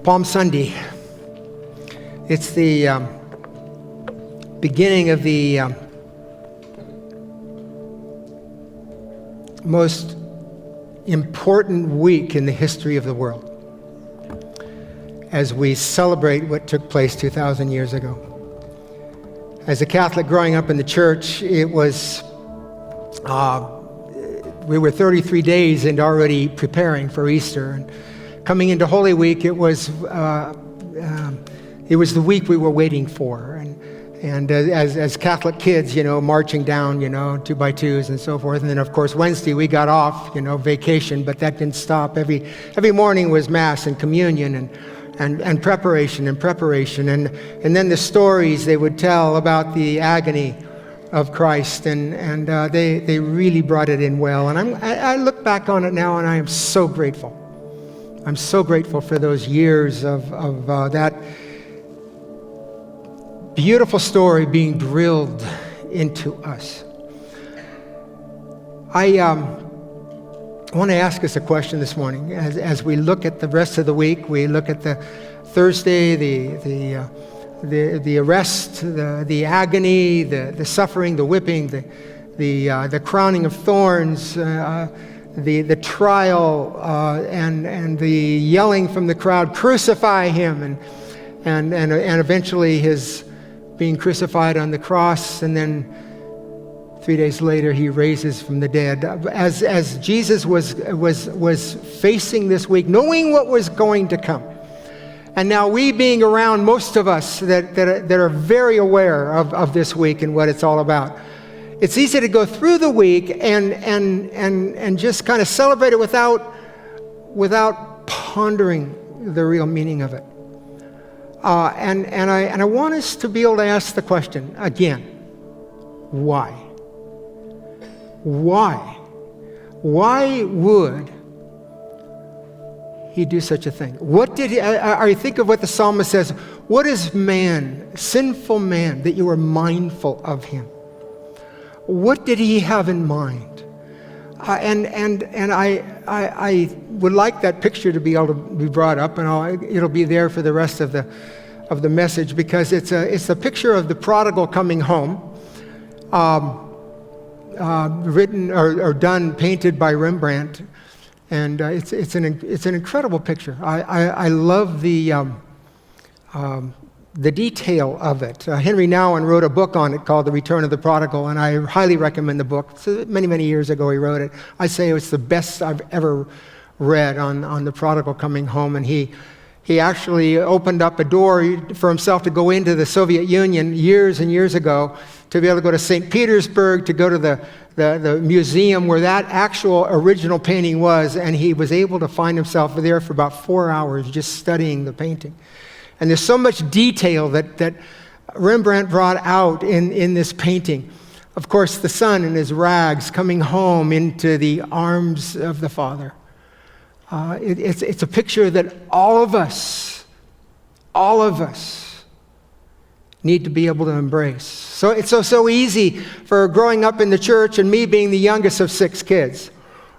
Palm Sunday. It's the beginning of the most important week in the history of the world as we celebrate what took place 2,000 years ago. As a Catholic growing up in the church, it was, we were 33 days and already preparing for Easter. And coming into Holy Week, it was the week we were waiting for. And as Catholic kids, marching down, 2 by 2s and so forth. And then, of course, Wednesday we got off, vacation, but that didn't stop. Every morning was Mass and communion and preparation. And then the stories they would tell about the agony of Christ. And they really brought it in well. And I look back on it now and I am so grateful. I'm so grateful for those years of that beautiful story being drilled into us. I want to ask us a question this morning. As we look at the rest of the week, we look at the Thursday, the arrest, the agony, the suffering, the whipping, the crowning of thorns, the trial, and the yelling from the crowd, "Crucify him!" and eventually his being crucified on the cross, and then 3 days later he raises from the dead. As Jesus was facing this week, knowing what was going to come, and now we being around, most of us that are very aware of this week and what it's all about. It's easy to go through the week and just kind of celebrate it without pondering the real meaning of it. And I want us to be able to ask the question again: why? Why? Why would he do such a thing? What did he? I think of what the psalmist says. What is man, sinful man, that you are mindful of him? What did he have in mind? And I would like that picture to be able to be brought up, and it'll be there for the rest of the message, because it's a picture of the prodigal coming home, written or done, painted by Rembrandt, and it's an incredible picture. I love the detail of it. Henry Nouwen wrote a book on it called The Return of the Prodigal, and I highly recommend the book. So many years ago he wrote it. I say it's the best I've ever read on the prodigal coming home, and he actually opened up a door for himself to go into the Soviet Union years and years ago, to be able to go to St. Petersburg, to go to the museum where that actual original painting was, and he was able to find himself there for about 4 hours just studying the painting. And there's so much detail that Rembrandt brought out in this painting. Of course, the son in his rags coming home into the arms of the Father. It's a picture that all of us need to be able to embrace. So it's so easy for growing up in the church, and me being the youngest of 6 kids,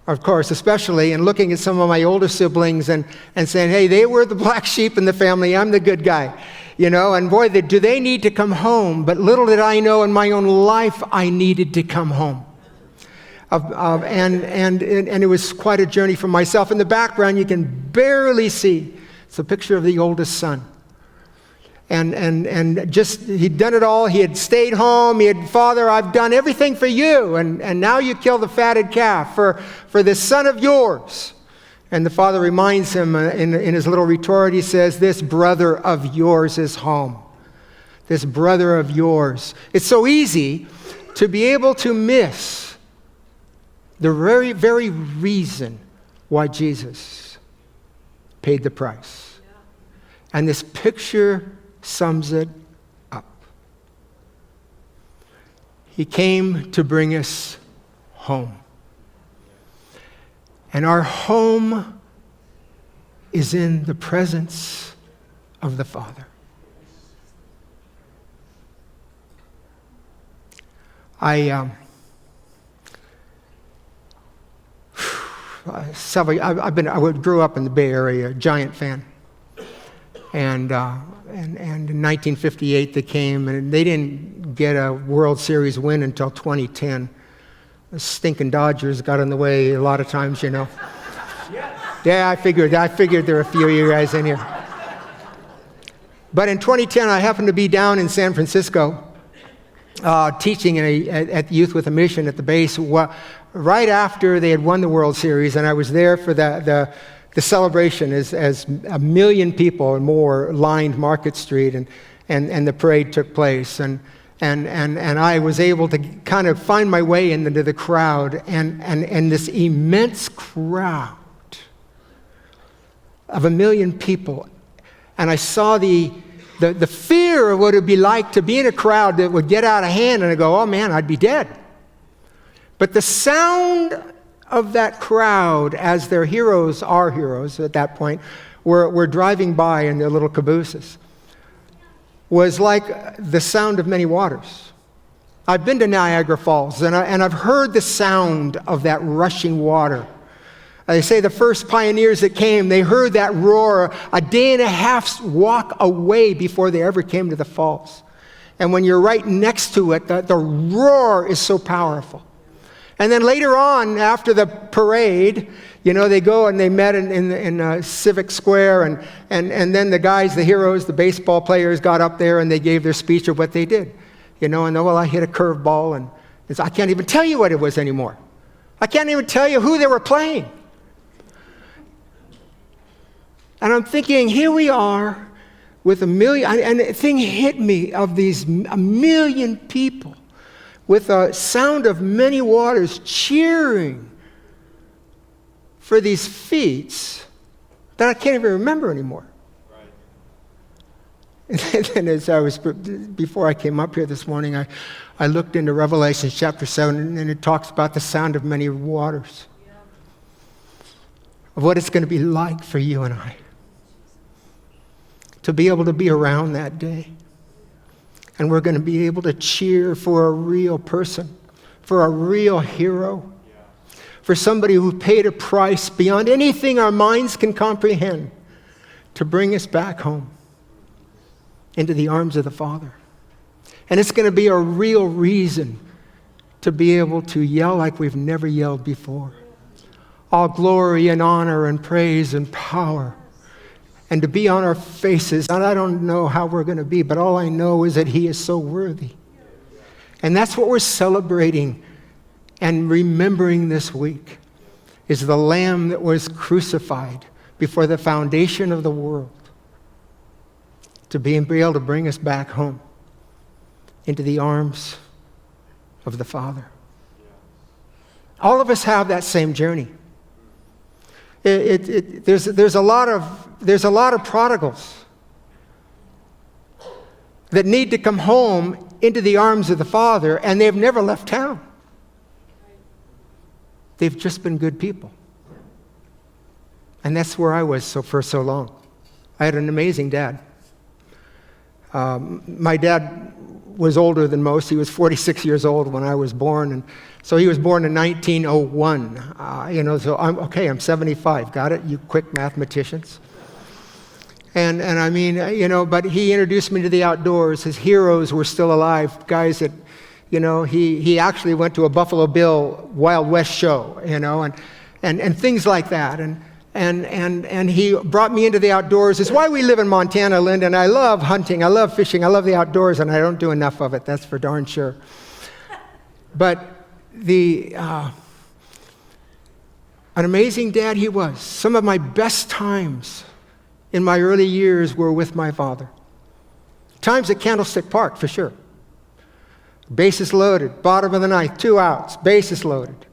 of course, especially, and looking at some of my older siblings and saying, hey, they were the black sheep in the family, I'm the good guy, and boy, do they need to come home. But little did I know in my own life I needed to come home. And it was quite a journey for myself. In the background, you can barely see, it's a picture of the oldest son. And just, he'd done it all. He had stayed home. Father, I've done everything for you. And now you kill the fatted calf for this son of yours. And the father reminds him in his little retort, he says, this brother of yours is home. This brother of yours. It's so easy to be able to miss the very, very reason why Jesus paid the price. And this picture sums it up. He came to bring us home. And our home is in the presence of the Father. I grew up in the Bay Area, a Giant fan. And in 1958 they came, and they didn't get a World Series win until 2010. The stinking Dodgers got in the way a lot of times, you know. Yeah, I figured there were a few of you guys in here. But in 2010, I happened to be down in San Francisco teaching at Youth with a Mission at the base right after they had won the World Series, and I was there for the celebration as 1 million people or more lined Market Street, and the parade took place, and I was able to kind of find my way into the crowd, and this immense crowd of 1 million people, and I saw the fear of what it would be like to be in a crowd that would get out of hand, and I go, oh man, I'd be dead. But the sound of that crowd, as their heroes, our heroes at that point, were driving by in their little cabooses, was like the sound of many waters. I've been to Niagara Falls, and I've heard the sound of that rushing water. They say the first pioneers that came, they heard that roar a day and a half's walk away before they ever came to the falls. And when you're right next to it, the roar is so powerful. And then later on, after the parade, you know, they go and they met in Civic Square, and then the guys, the heroes, the baseball players got up there and they gave their speech of what they did. You know, and well, I hit a curveball, and I can't even tell you what it was anymore. I can't even tell you who they were playing. And I'm thinking, here we are with 1 million, and the thing hit me of these 1 million people with a sound of many waters cheering for these feats that I can't even remember anymore. Right. And then before I came up here this morning, I looked into Revelation chapter 7, and it talks about the sound of many waters, of what it's going to be like for you and I to be able to be around that day. And we're going to be able to cheer for a real person, for a real hero, for somebody who paid a price beyond anything our minds can comprehend to bring us back home into the arms of the Father. And it's going to be a real reason to be able to yell like we've never yelled before. All glory and honor and praise and power, and to be on our faces. And I don't know how we're going to be, but all I know is that He is so worthy. And that's what we're celebrating and remembering this week, is the Lamb that was crucified before the foundation of the world to be able to bring us back home into the arms of the Father. All of us have that same journey. There's a lot of prodigals that need to come home into the arms of the Father, and they've never left town. They've just been good people. And that's where I was for so long. I had an amazing dad. My dad was older than most. He was 46 years old when I was born, and so he was born in 1901. So I'm 75. Got it? You quick mathematicians. And I mean, but he introduced me to the outdoors. His heroes were still alive, guys that, he actually went to a Buffalo Bill Wild West show, and things like that. And he brought me into the outdoors. It's why we live in Montana, Lyndon. I love hunting, I love fishing, I love the outdoors, and I don't do enough of it, that's for darn sure. But an amazing dad he was. Some of my best times in my early years were with my father. Times at Candlestick Park, for sure. Bases loaded, bottom of the ninth, 2 outs, bases loaded.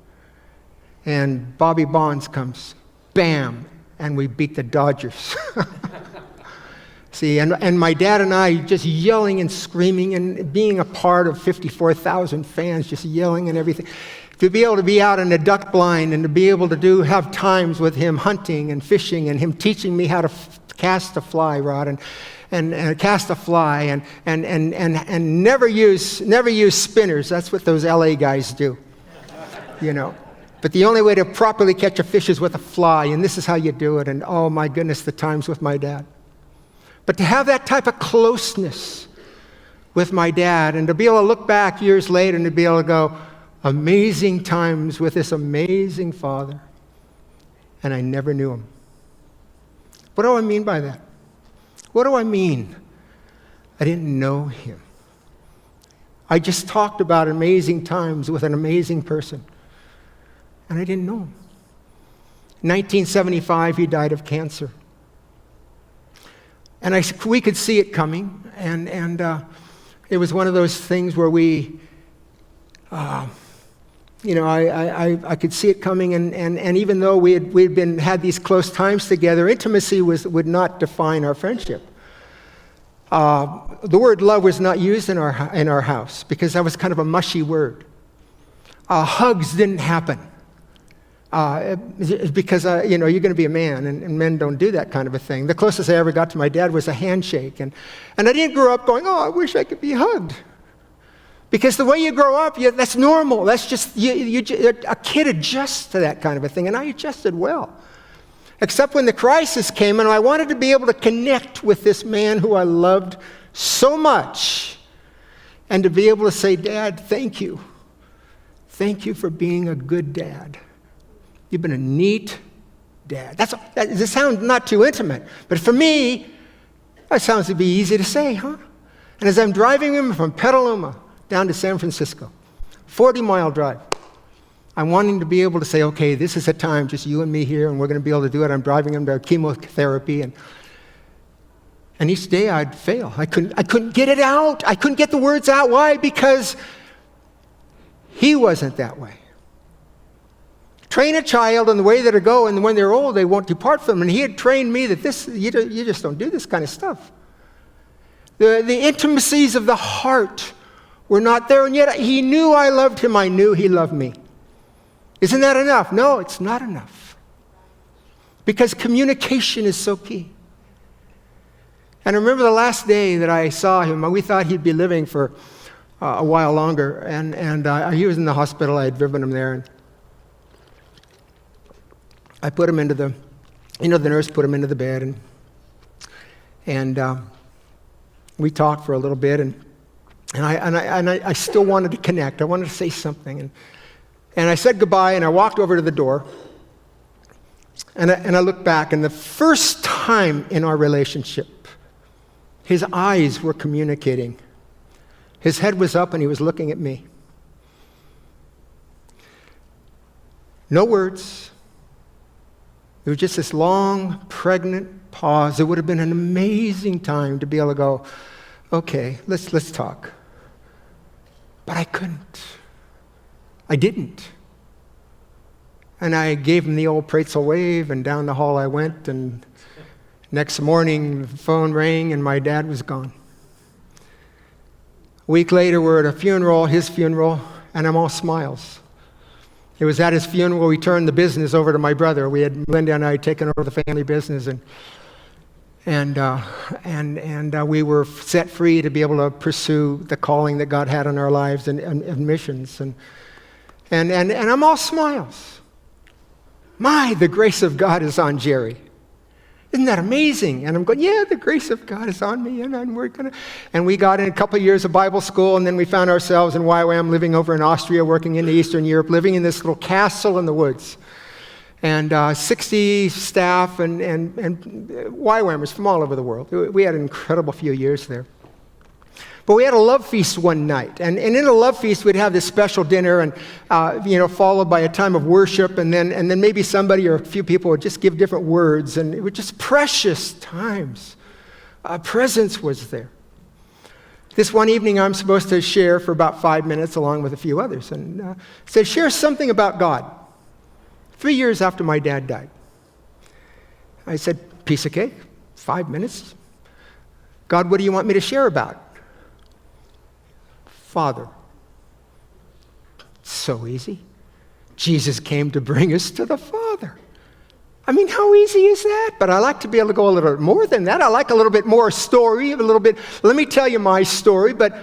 And Bobby Bonds comes. Bam, and we beat the Dodgers. See, and my dad and I just yelling and screaming and being a part of 54,000 fans, just yelling and everything. To be able to be out in the duck blind and to be able to have times with him hunting and fishing and him teaching me how to cast a fly rod. and cast a fly and never use spinners. That's what those LA guys do, you know. But the only way to properly catch a fish is with a fly, and this is how you do it. And oh my goodness, the times with my dad. But to have that type of closeness with my dad, and to be able to look back years later and to be able to go, amazing times with this amazing father, and I never knew him. What do I mean by that? What do I mean? I didn't know him. I just talked about amazing times with an amazing person, and I didn't know him. In 1975, he died of cancer. And we could see it coming, and it was one of those things where we, I could see it coming, and even though we'd had these close times together, intimacy would not define our friendship. The word love was not used in our house because that was kind of a mushy word. Hugs didn't happen. Because you're going to be a man, and men don't do that kind of a thing. The closest I ever got to my dad was a handshake, and I didn't grow up going, oh, I wish I could be hugged. Because the way you grow up, that's normal. That's just, a kid adjusts to that kind of a thing, and I adjusted well. Except when the crisis came, and I wanted to be able to connect with this man who I loved so much, and to be able to say, Dad, thank you. Thank you for being a good dad. You've been a neat dad. This sounds not too intimate, but for me, that sounds to be easy to say, huh? And as I'm driving him from Petaluma down to San Francisco, 40-mile drive, I'm wanting to be able to say, okay, this is a time, just you and me here, and we're going to be able to do it. I'm driving him to chemotherapy, and each day I'd fail. I couldn't get it out. I couldn't get the words out. Why? Because he wasn't that way. Train a child in the way that they go, and when they're old, they won't depart from it. And he had trained me that you just don't do this kind of stuff. The intimacies of the heart were not there, and yet he knew I loved him. I knew he loved me. Isn't that enough? No, it's not enough. Because communication is so key. And I remember the last day that I saw him, we thought he'd be living for a while longer, and he was in the hospital. I had driven him there, and I put him into the nurse put him into the bed, and we talked for a little bit, and I still wanted to connect. I wanted to say something, and I said goodbye, and I walked over to the door, and I looked back, and the first time in our relationship, his eyes were communicating. His head was up, and he was looking at me. No words. It was just this long, pregnant pause. It would have been an amazing time to be able to go, okay, let's talk. But I couldn't. I didn't. And I gave him the old Praetzel wave, and down the hall I went, and next morning the phone rang, and my dad was gone. A week later, we're at a funeral, his funeral, and I'm all smiles. It was at his funeral we turned the business over to my brother. Linda and I had taken over the family business, and we were set free to be able to pursue the calling that God had on our lives and missions. And I'm all smiles. The grace of God is on Jerry. Isn't that amazing? And I'm going, yeah, the grace of God is on me, and we got in a couple of years of Bible school, and then we found ourselves in YWAM, living over in Austria, working in Eastern Europe, living in this little castle in the woods. And 60 staff and YWAMers from all over the world. We had an incredible few years there. But we had a love feast one night, and in a love feast we'd have this special dinner, and followed by a time of worship, and then maybe somebody or a few people would just give different words, and it was just precious times. Presence was there. This one evening I'm supposed to share for about 5 minutes along with a few others, and said, share something about God. 3 years after my dad died. I said, piece of cake, 5 minutes. God, what do you want me to share about? Father. So easy. Jesus came to bring us to the Father. I mean, how easy is that? But I like to be able to go a little bit more than that. I like a little bit more story, a little bit, let me tell you my story, but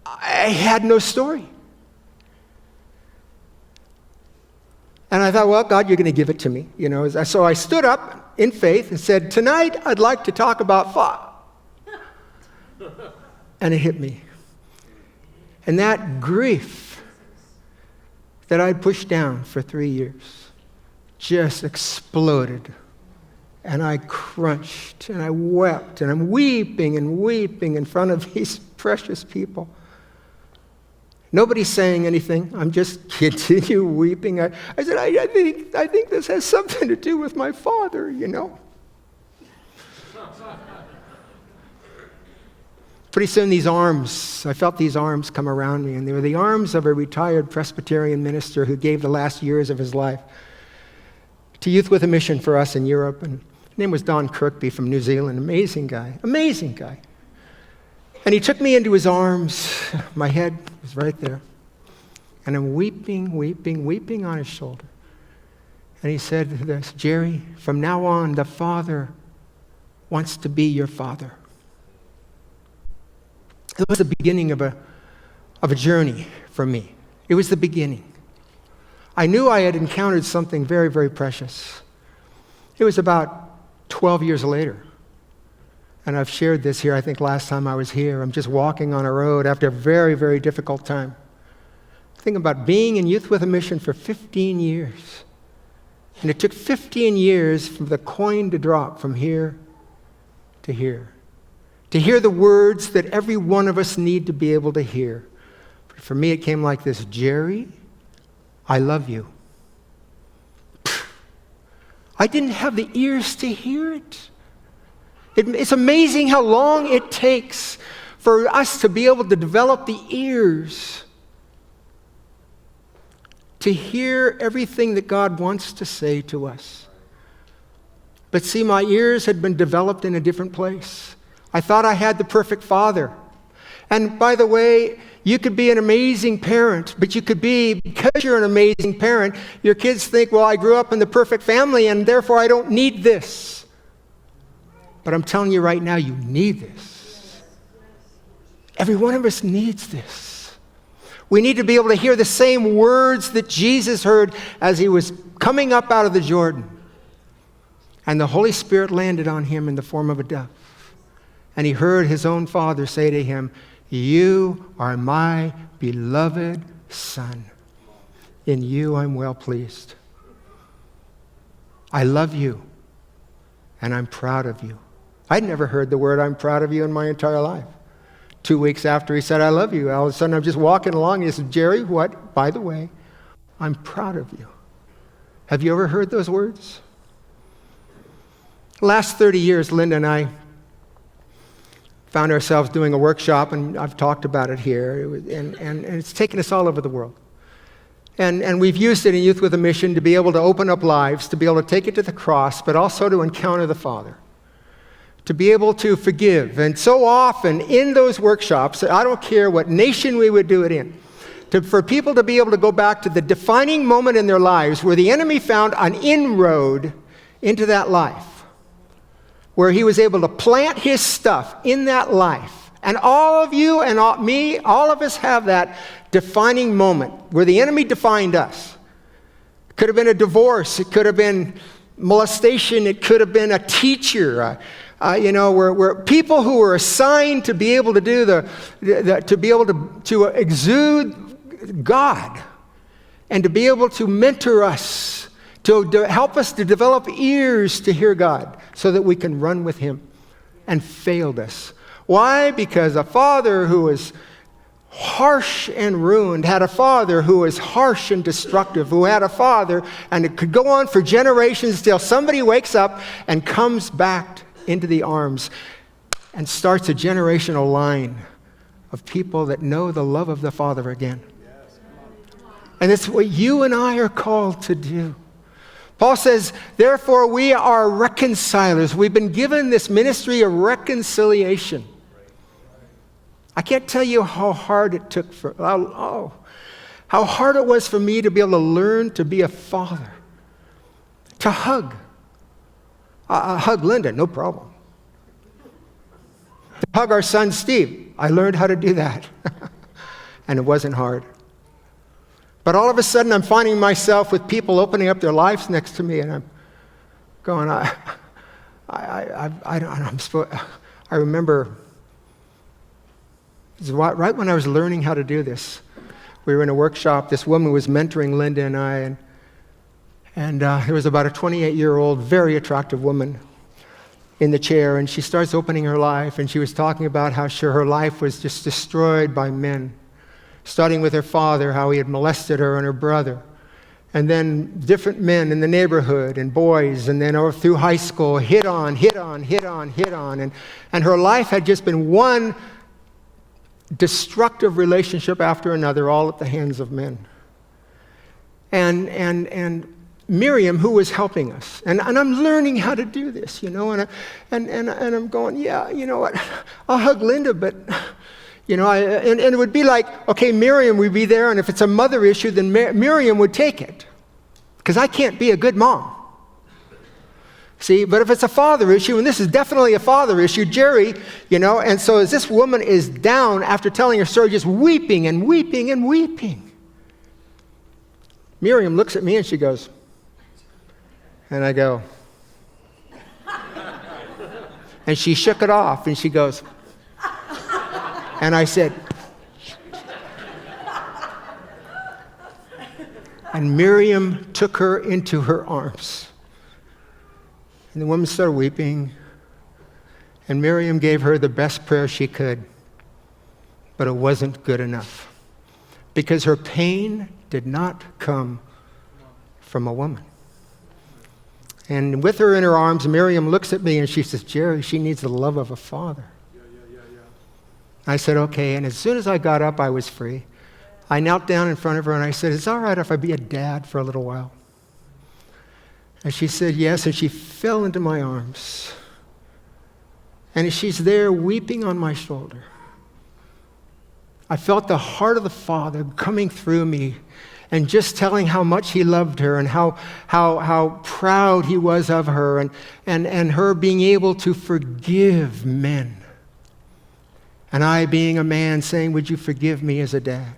I had no story. And I thought, well, God, you're going to give it to me. So I stood up in faith and said, tonight I'd like to talk about And it hit me. And that grief that I'd pushed down for 3 years just exploded. And I crunched and I wept and I'm weeping in front of these precious people. Nobody's saying anything. I'm just continue weeping. I said, I think this has something to do with my father, Pretty soon I felt these arms come around me, and they were the arms of a retired Presbyterian minister who gave the last years of his life to Youth with a Mission for us in Europe. And his name was Don Kirkby from New Zealand. Amazing guy. And he took me into his arms. My head was right there. And I'm weeping on his shoulder. And he said this, Jerry, from now on, the Father wants to be your father. It was the beginning of a journey for me. It was the beginning. I knew I had encountered something very, very precious. It was about 12 years later. And I've shared this here, I think last time I was here. I'm just walking on a road after a very, very difficult time. Think about being in Youth with a Mission for 15 years. And it took 15 years for the coin to drop from here to here. To hear the words that every one of us need to be able to hear. For me, it came like this, Jerry, I love you. I didn't have the ears to hear it. It's amazing how long it takes for us to be able to develop the ears to hear everything that God wants to say to us. But see, my ears had been developed in a different place. I thought I had the perfect father. And by the way, you could be an amazing parent, but you could be, because you're an amazing parent, your kids think, well, I grew up in the perfect family and therefore I don't need this. But I'm telling you right now, you need this. Every one of us needs this. We need to be able to hear the same words that Jesus heard as he was coming up out of the Jordan. And the Holy Spirit landed on him in the form of a dove. And he heard his own father say to him, you are my beloved son. In you I'm well pleased. I love you, and I'm proud of you. I'd never heard the word I'm proud of you in my entire life. 2 weeks after he said, I love you, all of a sudden I'm just walking along and he said, Jerry, what? By the way, I'm proud of you. Have you ever heard those words? The last 30 years, Linda and I found ourselves doing a workshop, and I've talked about it here, and it's taken us all over the world. And we've used it in Youth with a Mission to be able to open up lives, to be able to take it to the cross, but also to encounter the Father, to be able to forgive. And so often in those workshops, I don't care what nation we would do it in, for people to be able to go back to the defining moment in their lives where the enemy found an inroad into that life, where he was able to plant his stuff in that life. And all of you and me, all of us have that defining moment where the enemy defined us. It could have been a divorce. It could have been molestation. It could have been a teacher. Where people who were assigned to be able to do to be able to exude God and to be able to mentor us, to help us to develop ears to hear God so that we can run with him, and failed us. Why? Because a father who was harsh and ruined had a father who was harsh and destructive, who had a father, and it could go on for generations till somebody wakes up and comes back into the arms and starts a generational line of people that know the love of the Father again. And it's what you and I are called to do. Paul says, therefore we are reconcilers. We've been given this ministry of reconciliation. I can't tell you how hard it took how hard it was for me to be able to learn to be a father, to hug, I hug Linda, no problem. To hug our son Steve, I learned how to do that. And it wasn't hard. But all of a sudden, I'm finding myself with people opening up their lives next to me, and I'm going, I remember, right when I was learning how to do this, we were in a workshop. This woman was mentoring Linda and I, and there was about a 28-year-old, very attractive woman in the chair, and she starts opening her life, and she was talking about how her life was just destroyed by men, starting with her father, how he had molested her and her brother, and then different men in the neighborhood and boys, and then through high school, hit on, and her life had just been one destructive relationship after another, all at the hands of men. And Miriam, who was helping us, and I'm learning how to do this, and I'm going, yeah, you know what, I'll hug Linda, but, and it would be like, okay, Miriam would be there, and if it's a mother issue, then Miriam would take it, because I can't be a good mom. See, but if it's a father issue, and this is definitely a father issue, Jerry, and so as this woman is down after telling her story, just weeping and weeping and weeping, Miriam looks at me and she goes, and I go, and she shook it off and she goes, and I said, and Miriam took her into her arms. And the woman started weeping, and Miriam gave her the best prayer she could, but it wasn't good enough, because her pain did not come from a woman. And with her in her arms, Miriam looks at me and she says, Jerry, she needs the love of a father. Yeah. I said, okay, and as soon as I got up, I was free. I knelt down in front of her and I said, is it all right if I be a dad for a little while? And she said yes, and she fell into my arms. And as she's there weeping on my shoulder, I felt the heart of the Father coming through me and just telling how much he loved her and how proud he was of her and her being able to forgive men. And I, being a man, saying, would you forgive me as a dad?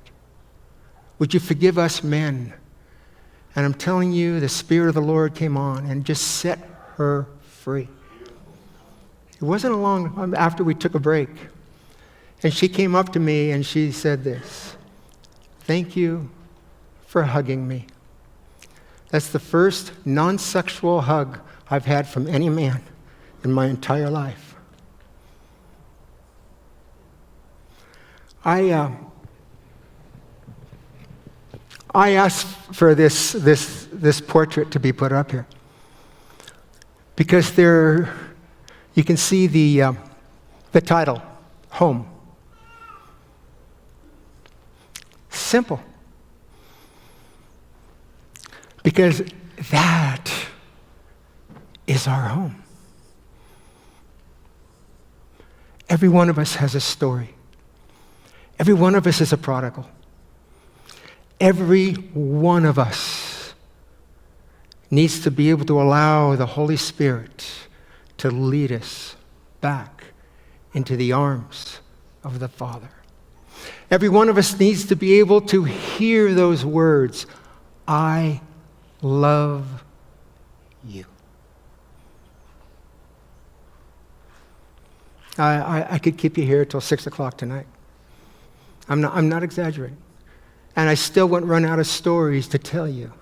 Would you forgive us men? And I'm telling you, the Spirit of the Lord came on and just set her free. It wasn't long after we took a break. And she came up to me and she said this, thank you for hugging me. That's the first non-sexual hug I've had from any man in my entire life. I asked for this portrait to be put up here because there you can see the title, Home. Simple. Because that is our home. Every one of us has a story. Every one of us is a prodigal. Every one of us needs to be able to allow the Holy Spirit to lead us back into the arms of the Father. Every one of us needs to be able to hear those words, I love you. I could keep you here till 6 o'clock tonight. I'm not exaggerating. And I still wouldn't run out of stories to tell you.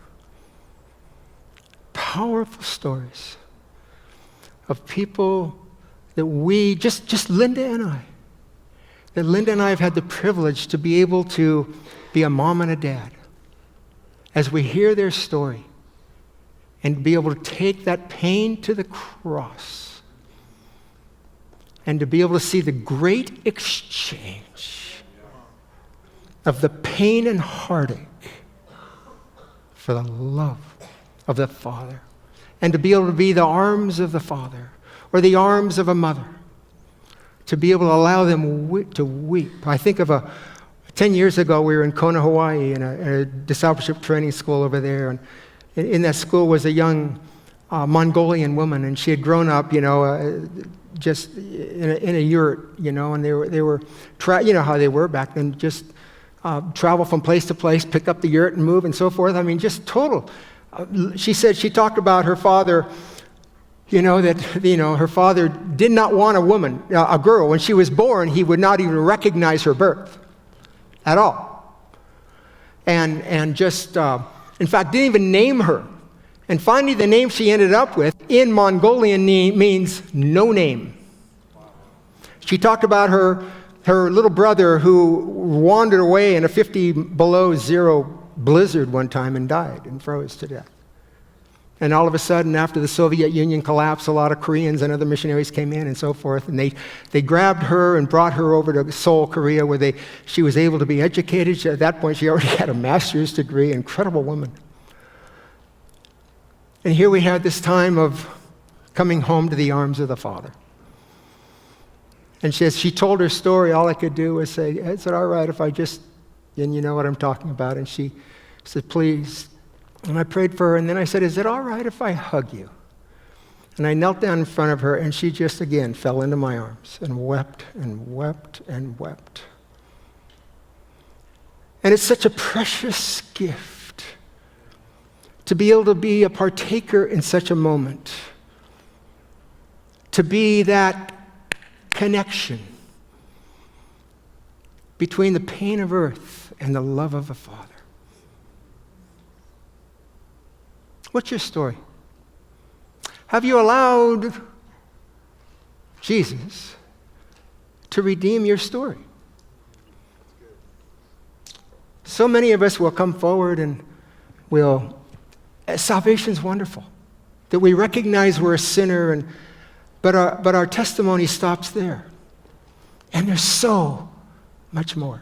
Powerful stories of people that we, just Linda and I, that Linda and I have had the privilege to be able to be a mom and a dad. As we hear their story and be able to take that pain to the cross and to be able to see the great exchange of the pain and heartache for the love of the Father, and to be able to be the arms of the Father or the arms of a mother, to be able to allow them to weep. I think of 10 years ago, we were in Kona, Hawaii, in a discipleship training school over there, and in that school was a young Mongolian woman, and she had grown up, just in a yurt, and they were you know how they were back then, just travel from place to place, pick up the yurt and move and so forth. I mean, just total. She said she talked about her father, her father did not want a girl. When she was born, he would not even recognize her birth at all. And just, in fact, didn't even name her. And finally, the name she ended up with in Mongolian means no name. She talked about her little brother who wandered away in a 50 below zero blizzard one time and died and froze to death. And all of a sudden, after the Soviet Union collapsed, a lot of Koreans and other missionaries came in and so forth, and they grabbed her and brought her over to Seoul, Korea, where she was able to be educated. At that point, she already had a master's degree, incredible woman. And here we had this time of coming home to the arms of the Father. And she told her story. All I could do was say, is it all right if I just, and you know what I'm talking about. And she said, please. And I prayed for her, and then I said, is it all right if I hug you? And I knelt down in front of her, and she just again fell into my arms and wept and wept and wept. And it's such a precious gift to be able to be a partaker in such a moment, to be that connection between the pain of earth and the love of the Father. What's your story? Have you allowed Jesus to redeem your story? So many of us will come forward and salvation's wonderful, that we recognize we're a sinner, but our testimony stops there. And there's so much more.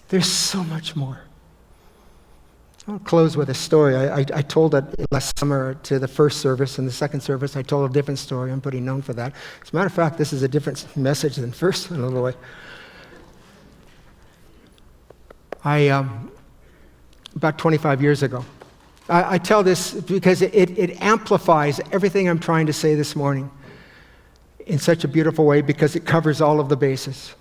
There's so much more. I'll close with a story. I told it last summer to the first service, and the second service I told a different story. I'm pretty known for that. As a matter of fact, this is a different message than first in a little way. About 25 years ago, I tell this because it amplifies everything I'm trying to say this morning in such a beautiful way, because it covers all of the bases.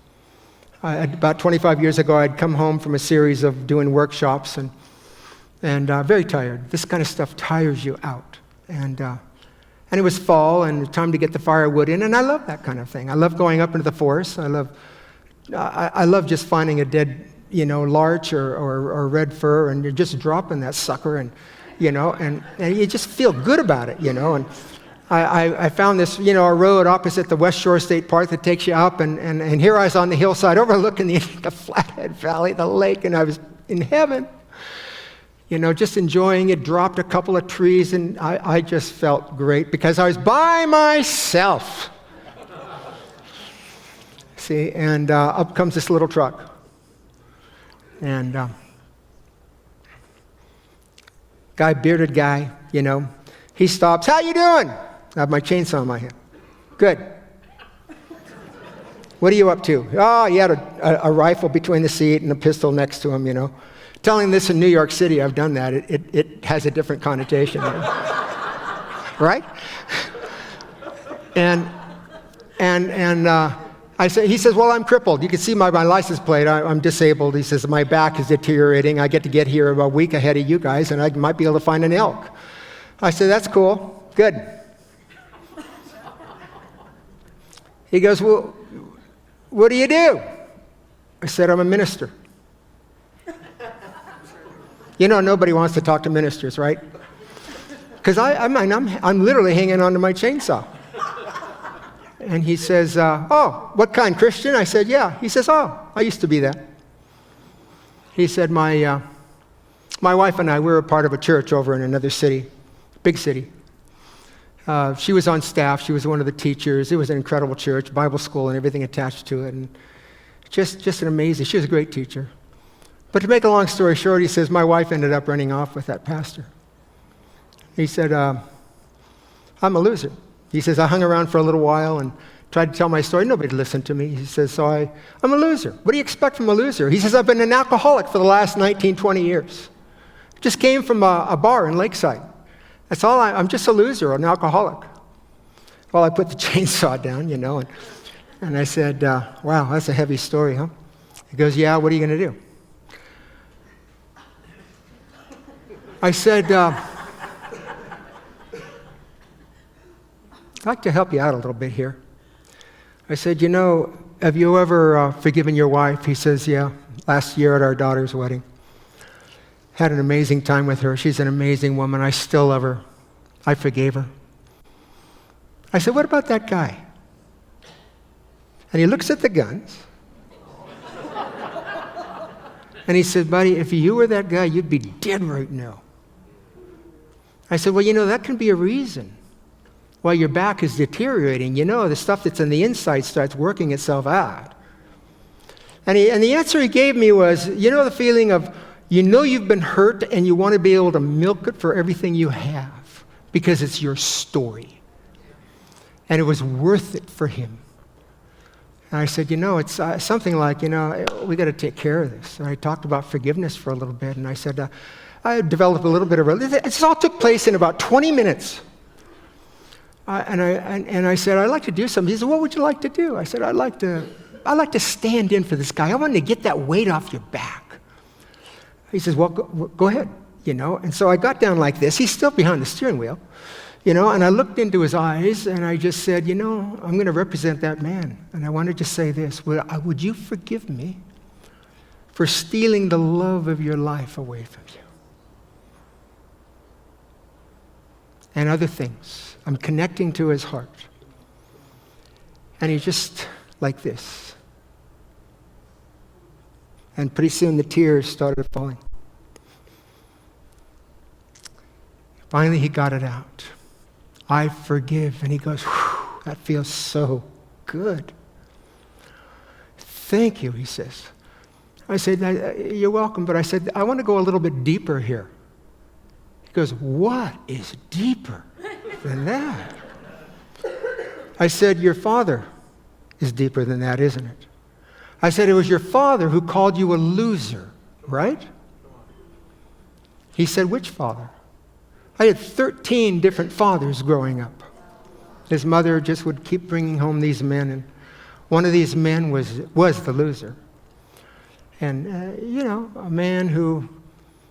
About 25 years ago, I'd come home from a series of doing workshops and very tired. This kind of stuff tires you out. And it was fall and time to get the firewood in, and I love that kind of thing. I love going up into the forest. I love just finding a dead larch or red fir, and you're just dropping that sucker, and you just feel good about it, And I found this, a road opposite the West Shore State Park that takes you up, and here I was on the hillside overlooking the Flathead Valley, the lake, and I was in heaven, just enjoying it. Dropped a couple of trees, and I just felt great because I was by myself. See, and up comes this little truck. And bearded guy, he stops. How you doing? I have my chainsaw in my hand. Good. What are you up to? Oh, he had a rifle between the seat and a pistol next to him, Telling this in New York City, I've done that. It has a different connotation. Right? And he says, well, I'm crippled. You can see my license plate. I'm disabled. He says, my back is deteriorating. I get to get here a week ahead of you guys, and I might be able to find an elk. I said, that's cool. Good. He goes, well, what do you do? I said, I'm a minister. Nobody wants to talk to ministers, right? Because I'm literally hanging onto my chainsaw. And he says, oh, what kind, Christian? I said, yeah. He says, oh, I used to be that. He said, my wife and I, we were a part of a church over in another city, big city. She was on staff. She was one of the teachers. It was an incredible church, Bible school and everything attached to it. And just an amazing, she was a great teacher. But to make a long story short, he says, my wife ended up running off with that pastor. He said, I'm a loser. He says, I hung around for a little while and tried to tell my story. Nobody listened to me. He says, so I'm a loser. What do you expect from a loser? He says, I've been an alcoholic for the last 19, 20 years. Just came from a bar in Lakeside. That's all. I'm just a loser, an alcoholic. Well, I put the chainsaw down, and I said, wow, that's a heavy story, huh? He goes, yeah, what are you going to do? I said, I'd like to help you out a little bit here. I said, have you ever forgiven your wife? He says, yeah, last year at our daughter's wedding. Had an amazing time with her. She's an amazing woman. I still love her. I forgave her. I said, what about that guy? And he looks at the guns. And he said, buddy, if you were that guy, you'd be dead right now. I said, well, that can be a reason why your back is deteriorating. The stuff that's on the inside starts working itself out. And the answer he gave me was, the feeling of, you've been hurt and you want to be able to milk it for everything you have because it's your story. And it was worth it for him. And I said, it's something like, we got to take care of this. And I talked about forgiveness for a little bit. And I said, I developed a little bit of this all took place in about 20 minutes. And I said, I'd like to do something. He said, what would you like to do? I said, I'd like to stand in for this guy. I wanted to get that weight off your back. He says, well, go ahead, And so I got down like this. He's still behind the steering wheel, and I looked into his eyes, and I just said, I'm going to represent that man. And I wanted to say this, would you forgive me for stealing the love of your life away from you? And other things. I'm connecting to his heart. And he just, like this. And pretty soon the tears started falling. Finally, he got it out. I forgive. And he goes, whew, that feels so good. Thank you, he says. I said, you're welcome, but I said, I want to go a little bit deeper here. He goes, what is deeper than that? I said, your father is deeper than that, isn't it? I said, it was your father who called you a loser, right? He said, which father? I had 13 different fathers growing up. His mother just would keep bringing home these men, and one of these men was the loser. And, a man who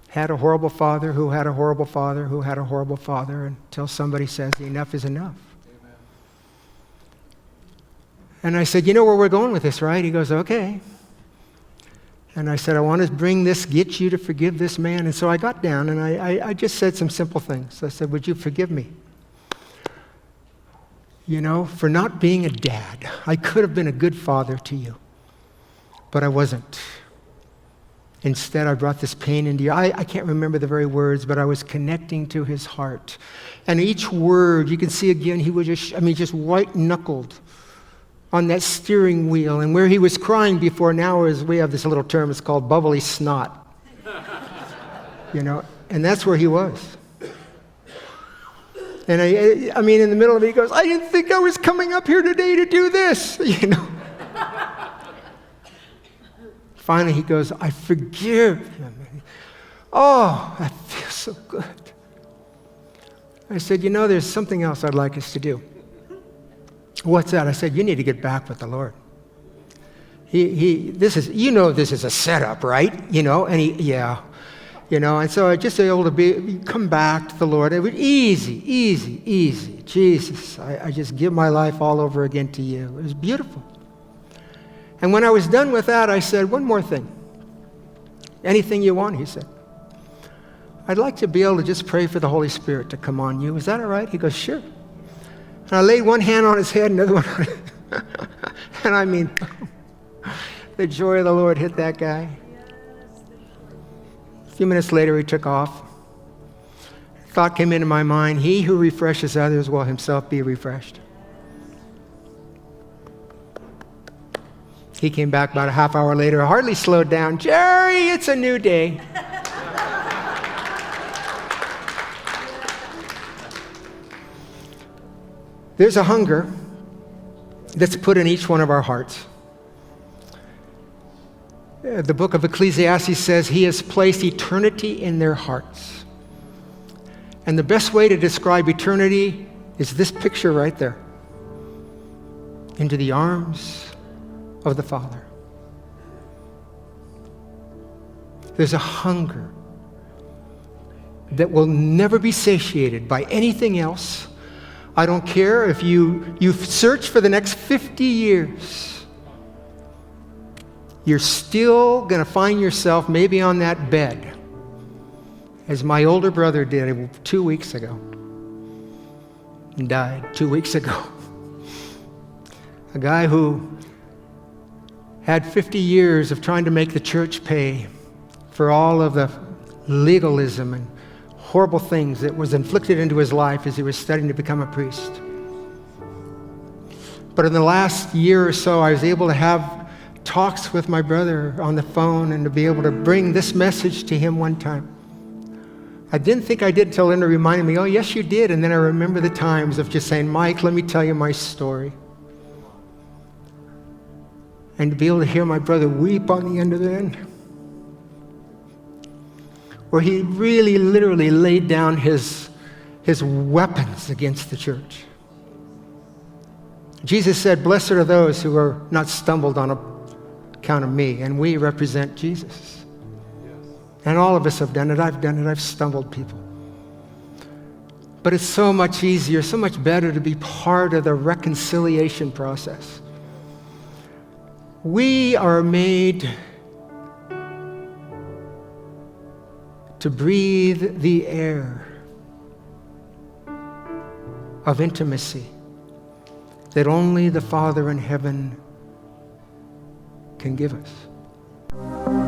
had a horrible father, who had a horrible father, who had a horrible father, until somebody says, enough is enough. Amen. And I said, you know where we're going with this, right? He goes, okay. And I said, I want to get you to forgive this man. And so I got down and I just said some simple things. I said, would you forgive me? For not being a dad. I could have been a good father to you, but I wasn't. Instead, I brought this pain into you. I can't remember the very words, but I was connecting to his heart. And each word, you can see again, he was just white-knuckled on that steering wheel. And where he was crying before, now we have this little term, it's called bubbly snot. And that's where he was. And I mean, in the middle of it, he goes, I didn't think I was coming up here today to do this, Finally, he goes, I forgive him. Oh, that feels so good. I said, there's something else I'd like us to do. What's that? I said, you need to get back with the Lord. This is a setup, right? And so I just able to come back to the Lord. It was easy. Jesus, I just give my life all over again to you. It was beautiful. And when I was done with that, I said, one more thing. Anything you want, he said. I'd like to be able to just pray for the Holy Spirit to come on you. Is that all right? He goes, sure. And I laid one hand on his head, another one on his and I mean, the joy of the Lord hit that guy. A few minutes later, he took off. A thought came into my mind, he who refreshes others will himself be refreshed. He came back about a half hour later, hardly slowed down. Jerry, it's a new day. There's a hunger that's put in each one of our hearts. The book of Ecclesiastes says he has placed eternity in their hearts. And the best way to describe eternity is this picture right there. Into the arms of the Father. There's a hunger that will never be satiated by anything else. I don't care if you search for the next 50 years. You're still going to find yourself maybe on that bed, as my older brother did 2 weeks ago. And died 2 weeks ago. A guy who had 50 years of trying to make the church pay for all of the legalism and horrible things that was inflicted into his life as he was studying to become a priest. But in the last year or so, I was able to have talks with my brother on the phone and to be able to bring this message to him one time. I didn't think I did until Linda reminded me, oh, yes, you did. And then I remember the times of just saying, Mike, let me tell you my story. And to be able to hear my brother weep on the end of the end, where he really literally laid down his weapons against the church. Jesus said, blessed are those who are not stumbled on account of me, and we represent Jesus. And all of us have done it. I've done it. I've stumbled people. But it's so much easier, so much better to be part of the reconciliation process. We are made to breathe the air of intimacy that only the Father in heaven can give us.